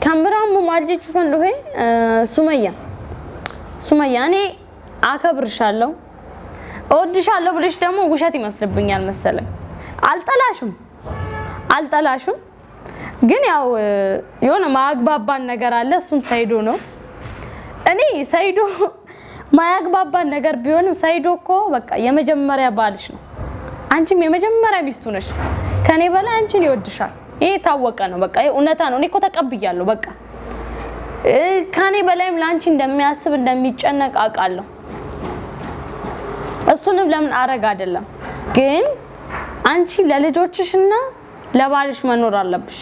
كاميرا ممالجي تشوفن له سمية أنا أكبر شالله أود شالله بلش دمو وشاتي مسلب بنيان مسألة عالتلاشم جن ياو يونا ما أكبابان نجار الله سوم سايدونه أني سايدو ما أكبابان نجار بيون سايدو كو بقى يوم جمرة بالشنو أنتي يوم جمرة بيستونش كان يبلا أنتي يود شال إيه تاوك أنا بقى إيه ونتانو نيكو تكبي يالله بقى كان يبلا يملانشي دمي أسب دمي جنك أقاله السنة بلا من أرجع دللا كين أنتي للجوتشنا لبالش منور اللبش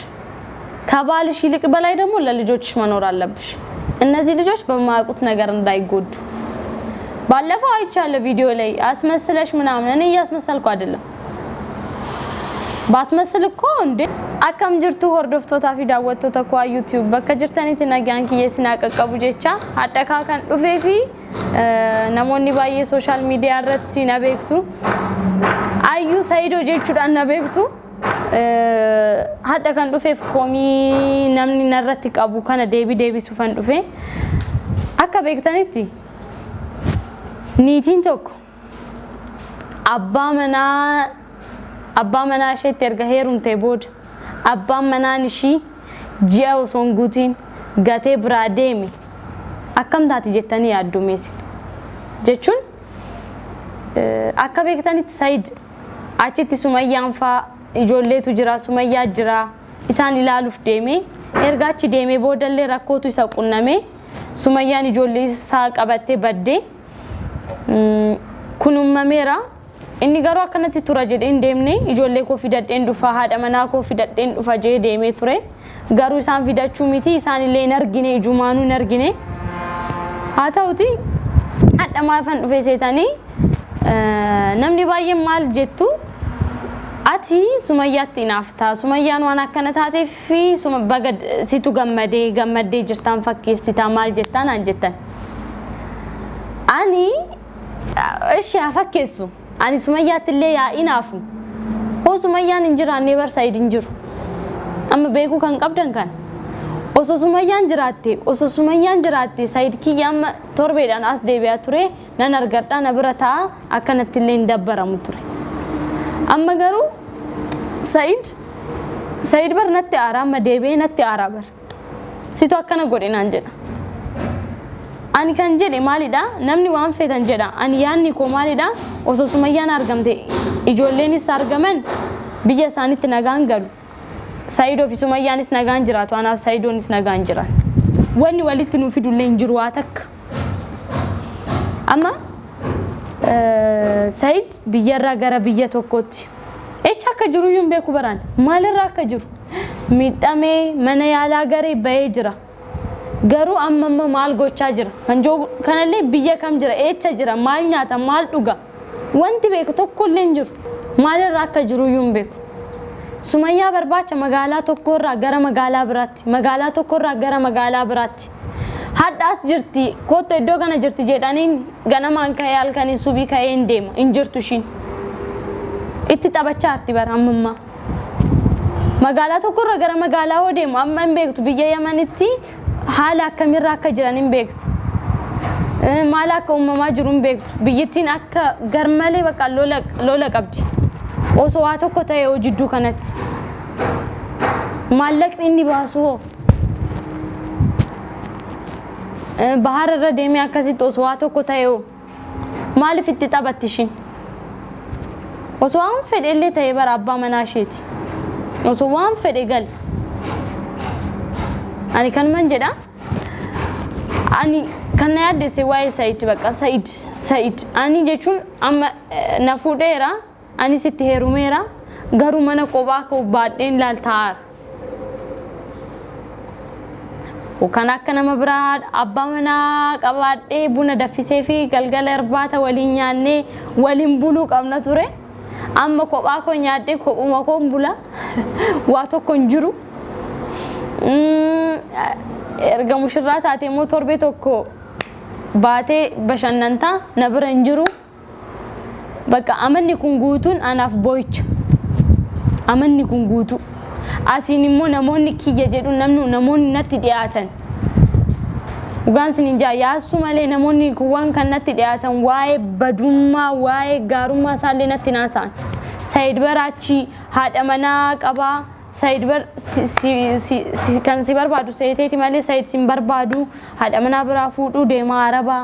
كبالش يلك بلاي دمو للجوتش منور اللبش النزيل جوش بما قلت نجارن داي جود بالله أيتشال الفيديو لي أسمسلش من عمنا نيجي أسمسل قادلة بس مسل كون أكمل جرتو هردفتو تافي دعوتو تقوى يوتيوب بكجرتني تناجان كي يسناك كابو جيتشا حتى كان رفيفي نموني باي سوشال ميديا رتي نبيكتو أيو سايدو جيتشو أن نبيكتو حتى كان رفيف كومي نمني نرتي كابو كان ديبي سوفان رفي أكا بيكتني تي نيتين توكو أبا منا شيء ترجعيرون تبود أبا منا نشي جاو سونغوتين غاتي برادمي أكم داتي جتاني أدوميسين جتشون أكا بيكتاني تسايد أشتي سمية فا إجولة تجرا سمية جرا إنسان لالوف ديمي إرجعتي ديمي بودل راكوتو يساقونا مي سمية إجولة ساق أبتة بدي كنوم مميرا إني قرأ كانت تراجع إن ديمني إجولة كو في دات إن دفع هذا منا كو في دات إن دفع جه ديمي ترى قرأ إنسان في دات شوميتي إنسان اللي نرجينه جمانو نرجينه هذا هوتي حتى ما فن في سيتاني نمني بايم مال جتو أتي سمية تنافتا سمية وانا كانت هذه في سم بعد سيتو جمدي جرتان فكي سيتا مال جتان عن جتان أني إيش أفكيسو أنا سمية اللي يا إنافو هو سمية نجرا نيبر سايد نجرو أما بيكو كان قبضن كان وسو سمية نجراتي سايد كي يام توربيد أنا أصدي بياتوري ننرجعتا نبرتا أكنت اللي ندبرا متوري أما قالوا سايد بر نتي آرام ما ديبي نتي آرابر سيتو أكنا قولين أنجنا أنا كان جدي مالي دا نمني وام فيتان جدا أنا ياني كو مالي دا وسو سمية نارجمتي إجوليني سارجمن بيجي ساني تناغان قالوا سايدو في سمية نس ناغان جرات وأنا سايدو نس ناغان جرات واني وليت نوفي دولين جرواتك أما سايد بيجرا غرا بيجي توكوتي إيش هكا جرو يوم بيكو بران مال راكا جرو ميتامي من يالا غري بيجرا غرو أمم مال غوتشا جرا هنجو كان اللي بيجي كم جرا إيش جرا مال نياتا مال دوغا وانتي بيكو توكولين جرو مال راكا جرو يوم بيكو سمية برباچ مغالا توكورا غرا مغالا براتي هاداس جرتي كوتو إدو غانا جرتي جيدانين غانا مان كيال كاني سوبي كاين ديم انجرتوشين إتي تابچارتي بر أمما مغالا توكورا غرا مغالا هو ديم أمم بيكتو بيجي يمانيتي حالا كاميرا كجرانين بيكت مالا كومما جرون بيكت بيجتين أكا غرمالي بقى لولا قبدي وسواتو كتا يو جدو كانت مالك إني باسوه بحر الرديمي أكاسي توسواتو كتا يو مالي في التتابتشين وسوان فد اللي تيبر أبا مناشيتي وسوان فد إقل أنا كان من جدا أنا كان يادي سواي سايد بقى سايد أنا جيشون أما نفوديرا أنا ستهيرو ميرا غرو منا كوباك وبعدين لالتار وكان أكنا مبراد أبا منا كبار بونا دفيسي في قلقل إرباتا ولين يعني ولين بلوك أمنا توري أما كوباكو نيادي كوباكو بولا واتو كنجرو إرجع مشرات عتي موتور بيتوكو باتي بشننتا نبرنجرو بقى أمني كنجوتون أنا في بويتش أمني كنجوتو asiin immoo namoonni kiyya jedhu namoonni natti dhiyaatan dhugaan sin injaa yaasu malee namoonni kuwwan kan natti dhiyaatan waa'ee badummaa waa'ee gaarummaa isaallee natti naasaan Said Barachi haadha manaa qabaa Said bar kan si barbaadu seeteeti malee Said sin barbaadu haadha manaa biraa fuudhuu deemaa Arabaa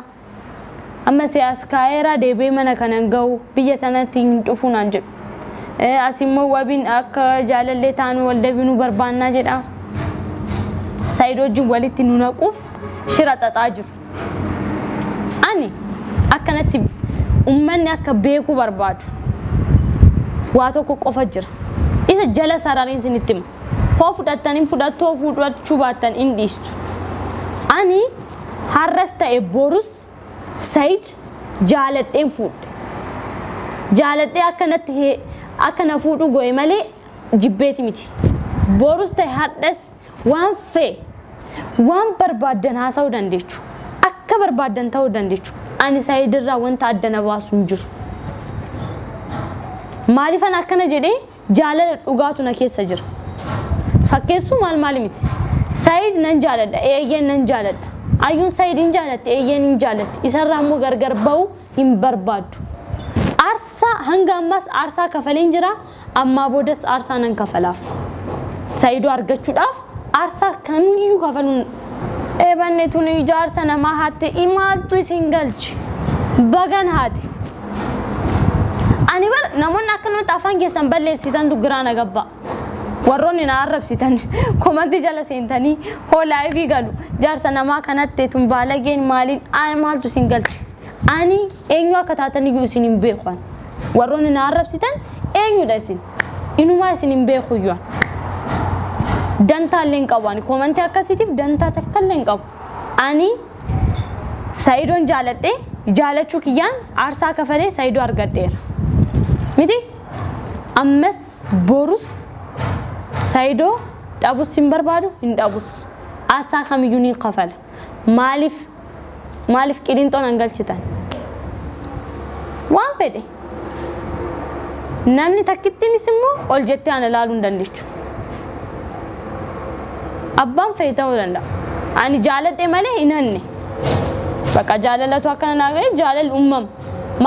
amma siyaas kaayera deebee mana kanan ga'u biyya tanatti hin dhufu naan jedhu asimmoo wabiin akka jaalallee taanu wal deebinuu barbaannaa jedha Said wajjin walitti nu naquuf shira xaxaa jiru ani akkanatti ummanni akka beeku barbaadu waa tokko qofa jira isa jala sarariin sinitti hima hoo fudhattaniin fudhattoo fudhachuu baattan hin dhiistu ani har'as ta'e borus Said jaaladheen fuudhe jaaladhee akkanatti akka na fuudhu go'e malee jibbeeti miti borus ta'e har'as waan fee waan barbaadan haasa'uu dandeechu akka barbaadan ta'uu dandeechu ani Said irraa wanta adda na baasu hin jiru maaliifan akkana jedhee jaalala dhugaatu na keessa jira fakkeessu maal miti Said nan jaaladha eeyyeen nan jaaladha ayyuun Said hin jaalatte eeyyeen hin jaalatte isarraa immoo gargar ba'uu hin barbaadu aarsaa hanga ammas aarsaa kafaleen jira ammaa boodas aarsaa nan kafalaaf Saidoo argachuudhaaf aarsaa kamiyyuu kafaluun eebanne tun ijaarsa namaa haatte imaaltu isin galchi bagan haate ani bar namoonni akkanumatti afaan keessan balleessitan dugiraana gabba warroonni na arrabsitan komantii jala seentanii hoolaayifii galu jaarsa namaa kanatti tun baalageen maaliin maaltu isin galchi ani eenyu akka taatanii isin hin beekan warroonni na arrabsitan eenyudha isin inumaa isin hin beekuyyaan dantaallee hin qabu ani komantii akkasiitiif dantaa takkallee hin qabu ani Saidoon jaaladhe jaalachuu kiyyaan aarsaa kafalee Saidoo argadheera miti ammas borus Saidoo dhabus hin barbaadu hin dhabus aarsaa kamiyyuu ni kafala maaliif qilinxoon hangalchitan waan fedhe namni takkittiinis immoo ol jettee ana ilaaluu hin dandeechu abbaan fee ta'uu danda'a ani jaaladhe malee hin hanne bakka jaalalatu akkana naagee jaalal uumama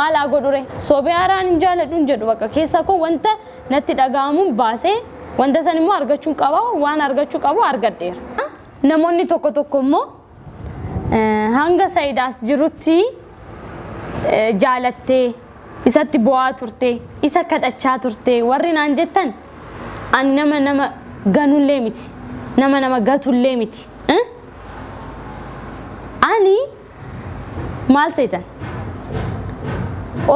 maal haa godhure soobee haaraan hin jaaladhu hin jedhu bakka keessa koo wanta natti dhaga'amuun baasee wanta san immoo argachuu qaba waan argachuu qabu argadheera namoonni tokko immoo hanga Saidaas jirutti jaalattee isatti bo'aa turte isa kadhachaa turte warri naan jettan ani nama ganullee miti nama gatullee miti ani maal seetan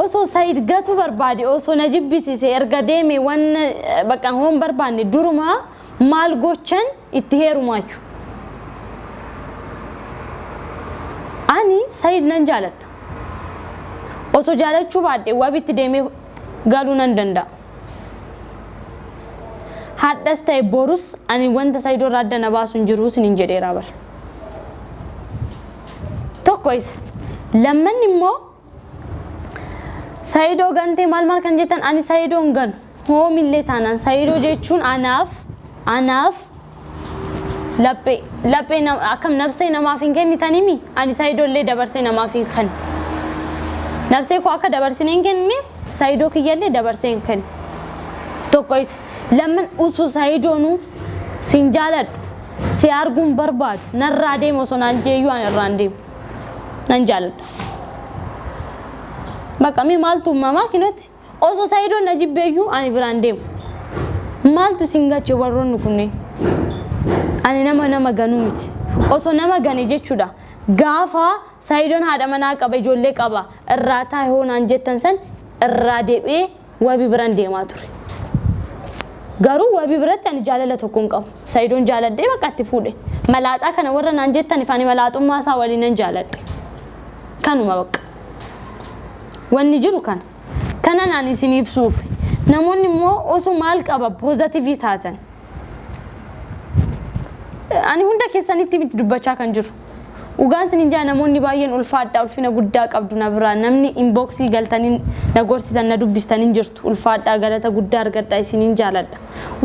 osoo Said gatu barbaade osoo na jibbisiise erga deeme waan bakka hoon barbaanne duruma maal gochan itti heerumaachu ani Said nan jaaladha osoo jaalachuu baadhe wabitti deeme galuu nan danda'a haddas ta'e borus ani wanta Saidoo irraa adda na baasu hin jiru sin jedheera bar tokko isa lammanni immoo Saidoo gantee maal kan jettan ani Saidoon ganu hoomillee taanaan Saidoo jechuun anaaf laphee akkam nabsee namaaf hin kennitanimi ani Saidoollee dabarsee namaaf hin kennu nabsee koo akka dabarsine hin kennineef Saidoo kiyyallee dabarsee hin kennu tokko isa lamman usu Saidoonu sin jaaladhu si arguun barbaadu narraa deemu osoo naan jeeyyuu ani irraan deemu nan jaaladha bakka mi maaltu uumamaa kinoti osoo Saidoon na jibbeeyyuu ani biraan deemu maaltu sin gache warroonni kunneen ani nama ganuu miti osoo nama gane jechuudha gaafa Saidoon haadha manaa qaba ijoollee qaba irraa taa'e hoonaan jettan san irraa deebi'ee wabii biraan deemaa ture garuu wabii biratti ani jaalala tokko hin qabu Saidoon jaaladhee bakka itti fuudhe malaaxaa kana warra naan jettan ifani malaaxummaa isaa waliin nan jaaladhe kanuma bakka wanni jiru kana naan isin ibsuuf namoonni immoo osoo maal qaba positive taatan ani hunda keessanitti miti dubbachaa kan jiru ugaan sin inja namoonni baay'een ulfaadha ulfina guddaa qabdu na bira namni inboxii galtaniin na gorsisan na dubbistaniin jirtu ulfaadha galata guddaa argadha isiniin jaaladha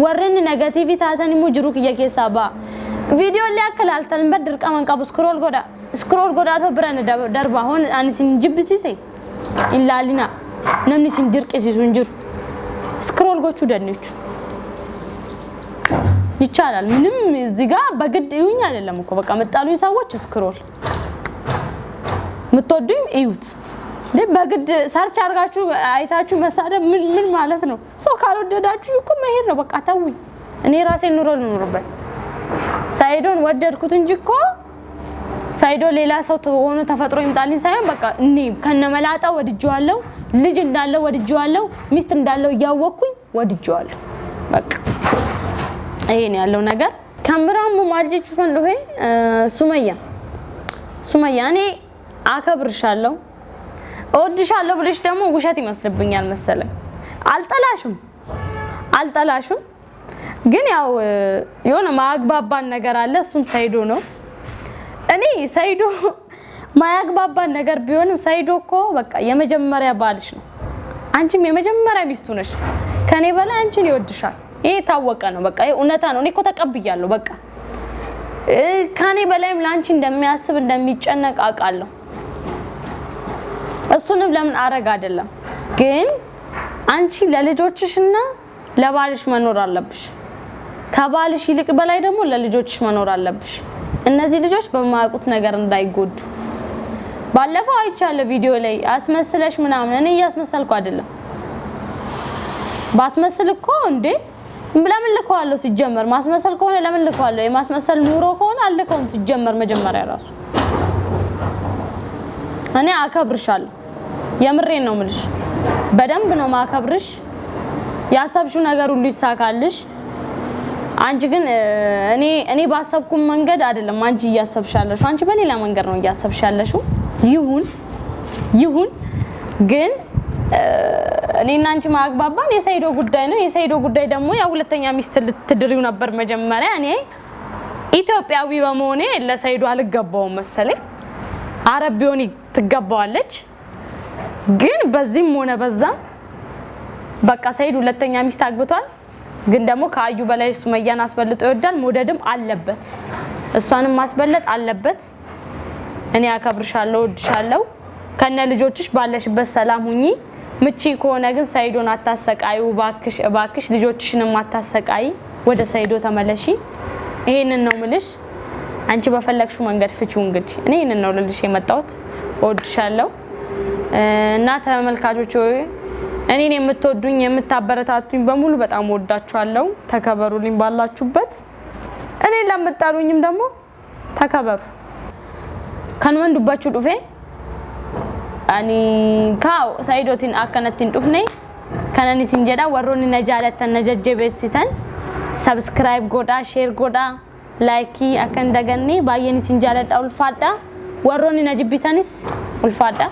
warreen negatiivii taatan immoo jiru kiyya keessaa baa viidiyoolee akka laaltan baddir qaban qabu scroll godhaa ta bira darba hon ani sin jibbitise in laalina namni sin dirqisiisu hin jiru scroll gochuu dandeechu ይቻላል ምንም እዚህ ጋር በግድ ይሁን አይደለም እኮ በቃ መጣሉኝ ሰዎች ስክሮል ምትወዱኝ እዩት በግድ ሰርች አርጋችሁ አይታችሁ መሳደብ ምን ማለት ነው ሰው ካልወደዳችሁ እኮ መሄድ ነው በቃ ተውኝ እኔ ራሴ ኑሮ ልኑርበት ሳይዶን ወደድኩት እንጂ እኮ ሳይዶ ሌላ ሰው ሆኖ ተፈጥሮ ይምጣልኝ ሳይሆን በቃ እኔ ከነመላጣ ወድጄዋለሁ ልጅ እንዳለው ወድጄዋለሁ ሚስት እንዳለው ያወኩኝ ወድጄዋለሁ በቃ ይሄን ያለው ነገር ካሜራም ማልጅ ፈንዶ ሄ ሱመያ እኔ አከብርሻለሁ እወድሻለሁ ብለሽ ደግሞ ውሸት ይመስልብኛል መሰለኝ አልጠላሽም ግን ያው የሆነ ማግባባን ነገር አለ እሱም ሳይዶ ነው እኔ ሳይዶ ማያግባባን ነገር ቢሆንም ሳይዶ እኮ በቃ የመጀመሪያ ባልሽ ነው አንቺም የመጀመሪያ ሚስቱ ነሽ ከኔ በላይ አንቺን ይወድሻል ይሄ ታወቀ ነው በቃ ይሄ እውነታ ነው እኔ እኮ ተቀብያለሁ በቃ ከኔ በላይም ላንቺ እንደሚያስብ እንደሚጨነቅ አቃለሁ እሱንም ለምን አረጋ አይደለም ግን አንቺ ለልጆችሽና ለባልሽ መኖር አለብሽ ከባልሽ ይልቅ በላይ ደግሞ ለልጆችሽ መኖር አለብሽ እነዚህ ልጆች በማያውቁት ነገር እንዳይጎዱ ባለፈው አይቻለሁ ቪዲዮ ላይ አስመስለሽ ምናምን እኔ ያስመሰልኩ አይደለም ባስመስል እኮ እንዴ ለምን ልከዋለሁ ሲጀመር ማስመሰል ከሆነ ለምን ልከዋለሁ የማስመሰል ኑሮ ከሆነ አልከውም ሲጀመር መጀመሪያ ራሱ እኔ አከብርሻለሁ የምሬን ነው ምልሽ በደንብ ነው ማከብርሽ ያሰብሽው ነገር ሁሉ ይሳካልሽ አንቺ ግን እኔ ባሰብኩም መንገድ አይደለም አንቺ ያሰብሻለሽ አንቺ በሌላ መንገድ ነው ያሰብሻለሽ ይሁን ግን እኔና አንቺ ማግባባን የሳይዶ ጉዳይ ነው የሳይዶ ጉዳይ ደግሞ ያ ሁለተኛ ሚስት ልትድሪው ነበር መጀመሪያ እኔ ኢትዮጵያዊ በመሆኔ ለሳይዶ አልገባውም መሰለኝ አረብ ቢሆን ትገባዋለች ግን በዚህም ሆነ በዛም በቃ ሳይዶ ሁለተኛ ሚስት አግብቷል ግን ደግሞ ከአዩ በላይ ሱመያን አስበልጦ ይወዳል ሞደድም አለበት እሷንም ማስበለጥ አለበት እኔ አከብርሻለሁ ወድሻለሁ ከነ ልጆችሽ ባለሽበት ሰላም ሁኚ ምቺ ከሆነ ግን ሳይዶን አታሰቃዩ ባክሽ ልጆችሽንም አታሰቃይ ወደ ሳይዶ ተመለሺ ይሄንን ነው ምልሽ አንቺ በፈለግሽው መንገድ ፍቺው እንግዲህ እኔ ይሄንን ነው ልልሽ የመጣሁት ወድሻለሁ እና ተመልካቾች እኔን የምትወዱኝ የምታበረታቱኝ በሙሉ በጣም ወዳችኋለሁ ተከበሩልኝ ባላችሁበት እኔ ለምጣሉኝም ደግሞ ተከበሩ ከነን ዱባችሁ ዱፌ ani kaw saidotin akanatin dufne kanani sinjeda warroni najalatan najajjebesitan subscribe goda share goda like akan daganni bayeni sinjalata ulfada warroni najibitanis ulfada